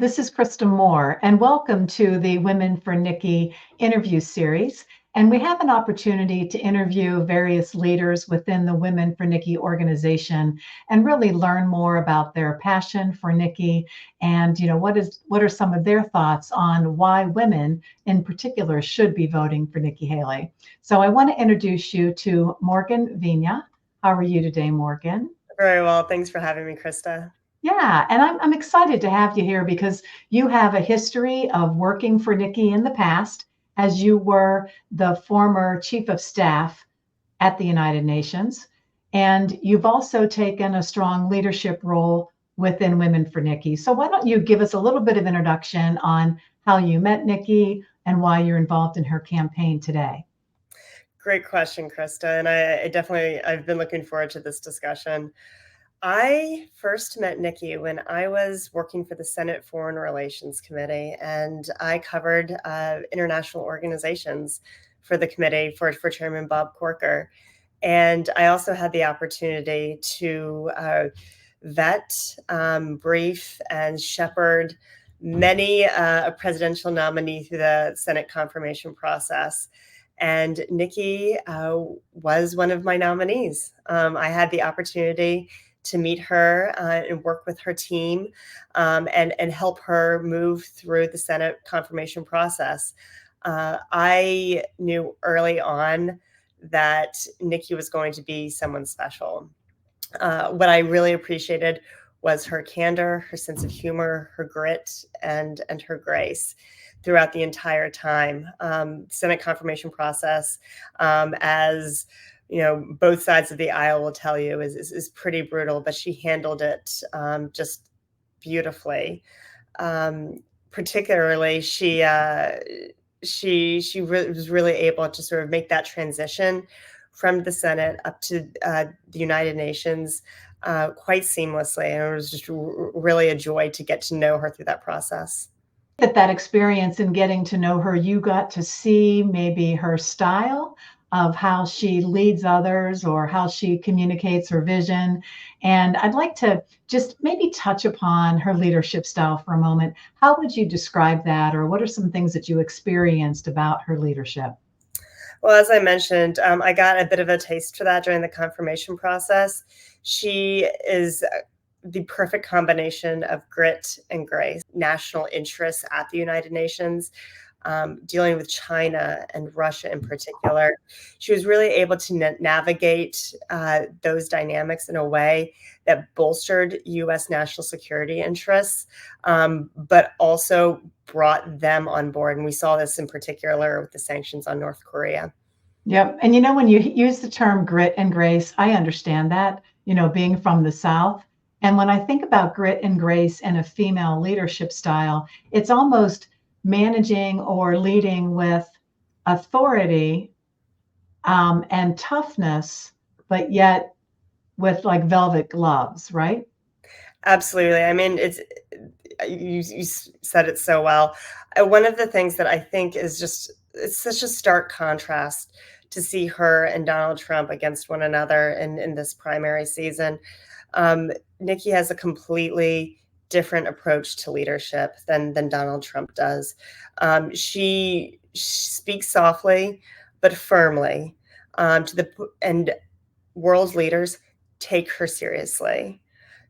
This is Krista Moore, and welcome to the Women for Nikki interview series. And we have an opportunity to interview various leaders within the Women for Nikki organization and really learn more about their passion for Nikki and what are some of their thoughts on why women in particular should be voting for Nikki Haley. So I want to introduce you to Morgan Vina. How are you today, Morgan? Very well. Thanks for having me, Krista. Yeah, and I'm excited to have you here because you have a history of working for Nikki in the past, as you were the former chief of staff at the United Nations. And you've also taken a strong leadership role within Women for Nikki. So why don't you give us a little bit of introduction on how you met Nikki and why you're involved in her campaign today? Great question, Krista. And I've been looking forward to this discussion. I first met Nikki when I was working for the Senate Foreign Relations Committee, and I covered international organizations for the committee for Chairman Bob Corker. And I also had the opportunity to vet, brief, and shepherd many a presidential nominee through the Senate confirmation process. And Nikki was one of my nominees. I had the opportunity to meet her and work with her team and help her move through the Senate confirmation process. I knew early on that Nikki was going to be someone special. What I really appreciated was her candor, her sense of humor, her grit, and her grace throughout the entire time. Senate confirmation process, as you know, both sides of the aisle will tell you, is pretty brutal, but she handled it just beautifully. Particularly, she was really able to sort of make that transition from the Senate up to the United Nations quite seamlessly. And it was just really a joy to get to know her through that process. That experience in getting to know her, you got to see maybe her style of how she leads others or how she communicates her vision. And I'd like to just maybe touch upon her leadership style for a moment. How would you describe that, or what are some things that you experienced about her leadership? Well, as I mentioned, I got a bit of a taste for that during the confirmation process. She is the perfect combination of grit and grace, national interests at the United Nations, dealing with China and Russia in particular. She was really able to navigate those dynamics in a way that bolstered U.S. national security interests, but also brought them on board. And we saw this in particular with the sanctions on North Korea. Yep. And when you use the term grit and grace, I understand that, being from the South. And when I think about grit and grace and a female leadership style, it's almost managing or leading with authority and toughness, but yet with like velvet gloves, right? Absolutely. I mean, you said it so well. One of the things that I think is it's such a stark contrast to see her and Donald Trump against one another in this primary season. Nikki has a completely different approach to leadership than Donald Trump does. She speaks softly but firmly, and world leaders take her seriously.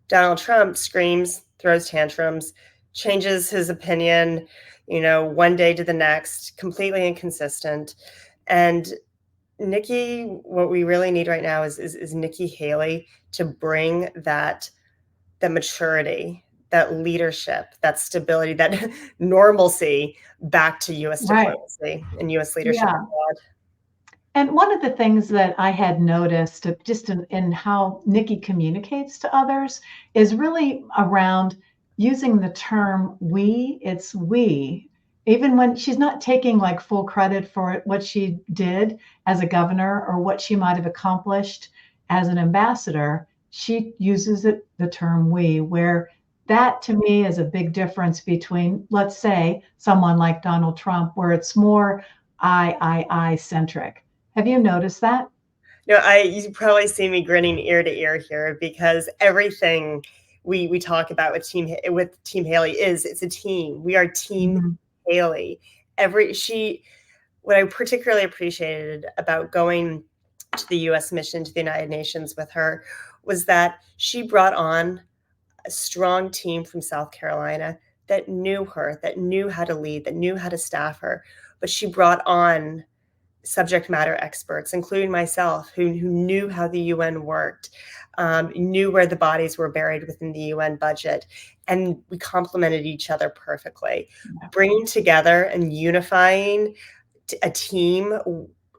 Donald Trump screams, throws tantrums, changes his opinion, one day to the next, completely inconsistent. And Nikki, what we really need right now is Nikki Haley to bring that maturity, that leadership, that stability, that normalcy back to U.S. diplomacy and U.S. leadership abroad. And one of the things that I had noticed just in how Nikki communicates to others is really around using the term we. It's we. Even when she's not taking like full credit for what she did as a governor or what she might have accomplished as an ambassador, she uses the term we, where that to me is a big difference between, let's say, someone like Donald Trump, where it's more I centric. Have you noticed that? You probably see me grinning ear to ear here because everything we talk about with Team Haley is it's a team. We are Team Mhm. Haley. What I particularly appreciated about going to the US mission to the United Nations with her was that she brought on a strong team from South Carolina that knew her, that knew how to lead, that knew how to staff her. But she brought on subject matter experts, including myself, who knew how the UN worked, knew where the bodies were buried within the UN budget, and we complemented each other perfectly. Bringing together and unifying a team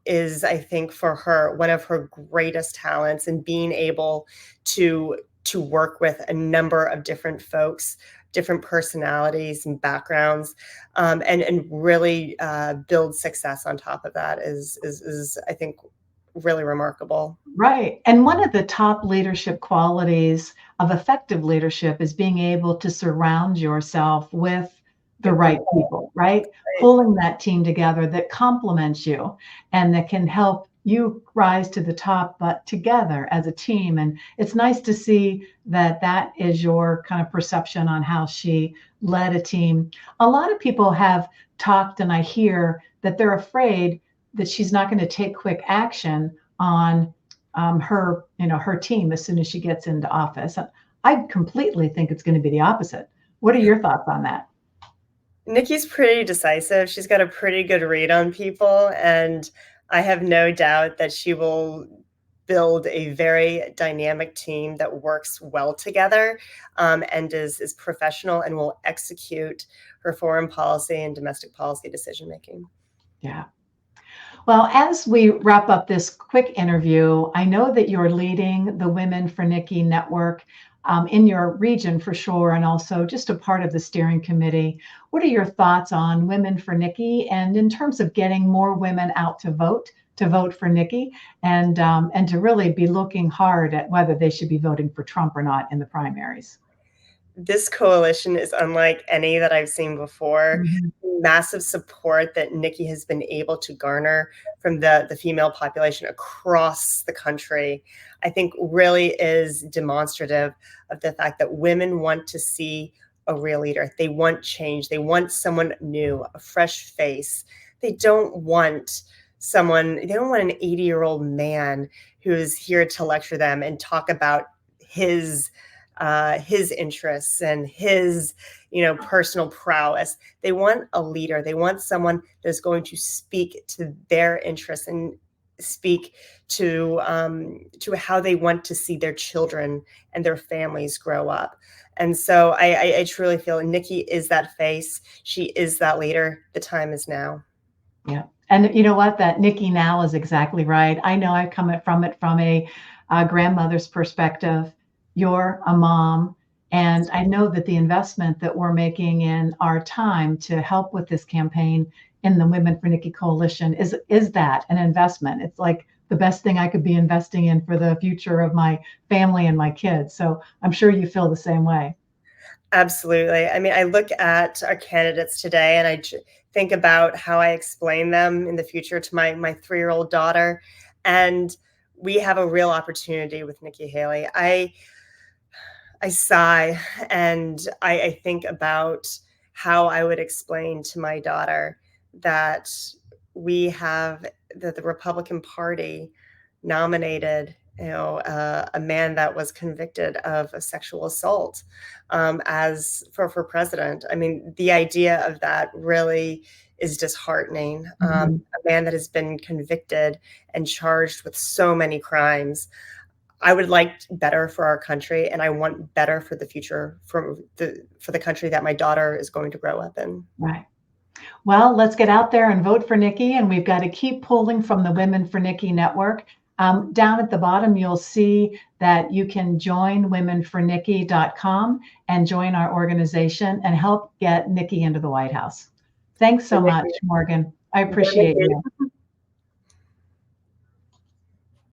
is, I think, for her, one of her greatest talents, and being able to work with a number of different folks, different personalities and backgrounds, and really build success on top of that is I think really remarkable. Right. And one of the top leadership qualities of effective leadership is being able to surround yourself with the Good right people, people, right? right? Pulling that team together that complements you and that can help you rise to the top, but together as a team. And it's nice to see that that is your kind of perception on how she led a team. A lot of people have talked, and I hear that they're afraid that she's not going to take quick action on her team as soon as she gets into office. I completely think it's going to be the opposite. What are your thoughts on that? Nikki's pretty decisive. She's got a pretty good read on people, and I have no doubt that she will build a very dynamic team that works well together, and is professional and will execute her foreign policy and domestic policy decision making. Yeah. Well, as we wrap up this quick interview, I know that you're leading the Women for Nikki network in your region for sure, and also just a part of the steering committee. What are your thoughts on Women for Nikki, and in terms of getting more women out to vote for Nikki, and to really be looking hard at whether they should be voting for Trump or not in the primaries? This coalition is unlike any that I've seen before. Mhm. Massive support that Nikki has been able to garner from the female population across the country, I think really is demonstrative of the fact that women want to see a real leader. They want change. They want someone new, a fresh face. They don't want they don't want an 80-year-old man who's here to lecture them and talk about his interests and his personal prowess. They want a leader. They want someone that's going to speak to their interests and speak to how they want to see their children and their families grow up. And so I truly feel Nikki is that face. She is that leader. The time is now. Yeah. And you know what? That Nikki now is exactly right. I know I come from it from a grandmother's perspective. You're a mom. And I know that the investment that we're making in our time to help with this campaign in the Women for Nikki Coalition is that an investment. It's like the best thing I could be investing in for the future of my family and my kids. So I'm sure you feel the same way. Absolutely. I mean, I look at our candidates today and think about how I explain them in the future to my 3-year-old daughter. And we have a real opportunity with Nikki Haley. I sigh and I think about how I would explain to my daughter that we have that the Republican Party nominated a man that was convicted of a sexual assault as for president. I mean, the idea of that really is disheartening. Mhm. A man that has been convicted and charged with so many crimes. I would like better for our country, and I want better for the future for the country that my daughter is going to grow up in. Right. Well, let's get out there and vote for Nikki. And we've got to keep pulling from the Women for Nikki network. Down at the bottom, you'll see that you can join womenfornikki.com and join our organization and help get Nikki into the White House. Thanks So so much, Nikki, Morgan. I yeah, appreciate Nikki, you.